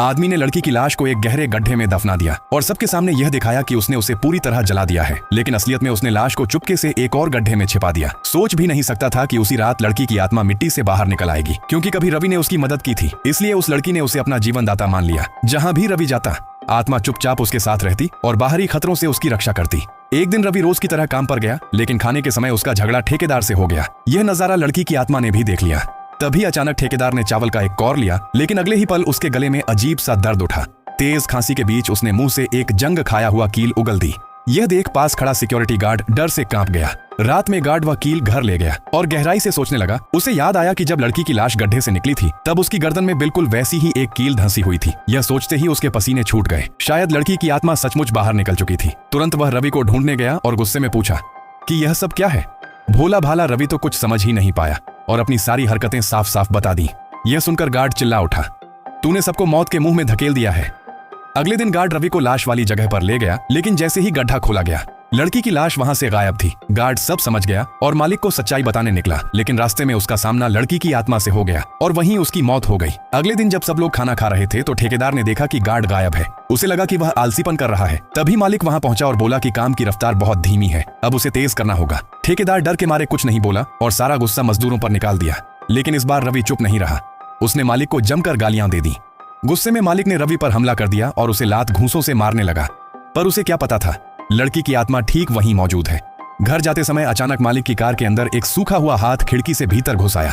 आदमी ने लड़की की लाश को एक गहरे गड्ढे में दफना दिया और सबके सामने यह दिखाया कि उसने उसे पूरी तरह जला दिया है, लेकिन असलियत में उसने लाश को चुपके से एक और गड्ढे में छिपा दिया। सोच भी नहीं सकता था कि उसी रात लड़की की आत्मा मिट्टी से बाहर निकल आएगी, क्योंकि कभी रवि ने उसकी मदद की थी, इसलिए उस लड़की ने उसे अपना जीवनदाता मान लिया। जहाँ भी रवि जाता, आत्मा चुपचाप उसके साथ रहती और बाहरी खतरों से उसकी रक्षा करती। एक दिन रवि रोज की तरह काम पर गया, लेकिन खाने के समय उसका झगड़ा ठेकेदार से हो गया। यह नजारा लड़की की आत्मा ने भी देख लिया। तभी अचानक ठेकेदार ने चावल का एक कौर लिया, लेकिन अगले ही पल उसके गले में अजीब सा दर्द उठा। तेज खांसी के बीच उसने मुंह से एक जंग खाया हुआ कील उगल दी। यह देख पास खड़ा सिक्योरिटी गार्ड डर से कांप गया। रात में गार्ड वह कील घर ले गया और गहराई से सोचने लगा। उसे याद आया कि जब लड़की की लाश गड्ढे से निकली थी, तब उसकी गर्दन में बिल्कुल वैसी ही एक कील धंसी हुई थी। यह सोचते ही उसके पसीने छूट गए। शायद लड़की की आत्मा सचमुच बाहर निकल चुकी थी। तुरंत वह रवि को ढूंढने गया और गुस्से में पूछा कि यह सब क्या है। भोला भाला रवि तो कुछ समझ ही नहीं पाया और अपनी सारी हरकतें साफ साफ बता दी। यह सुनकर गार्ड चिल्ला उठा, तूने सबको मौत के मुंह में धकेल दिया है। अगले दिन गार्ड रवि को लाश वाली जगह पर ले गया, लेकिन जैसे ही गड्ढा खोला गया, लड़की की लाश वहां से गायब थी। गार्ड सब समझ गया और मालिक को सच्चाई बताने निकला, लेकिन रास्ते में उसका सामना लड़की की आत्मा से हो गया और वहीं उसकी मौत हो गई। अगले दिन जब सब लोग खाना खा रहे थे तो ठेकेदार ने देखा कि गार्ड गायब है। उसे लगा कि वह आलसीपन कर रहा है। तभी मालिक वहां पहुंचा और बोला कि काम की रफ्तार बहुत धीमी है, अब उसे तेज करना होगा। ठेकेदार डर के मारे कुछ नहीं बोला और सारा गुस्सा मजदूरों पर निकाल दिया। लेकिन इस बार रवि चुप नहीं रहा। उसने मालिक को जमकर गालियां दे दी। गुस्से में मालिक ने रवि पर हमला कर दिया और उसे लात घूंसों से मारने लगा। पर उसे क्या पता था, लड़की की आत्मा ठीक वहीं मौजूद है। घर जाते समय अचानक मालिक की कार के अंदर एक सूखा हुआ हाथ खिड़की से भीतर घुस आया।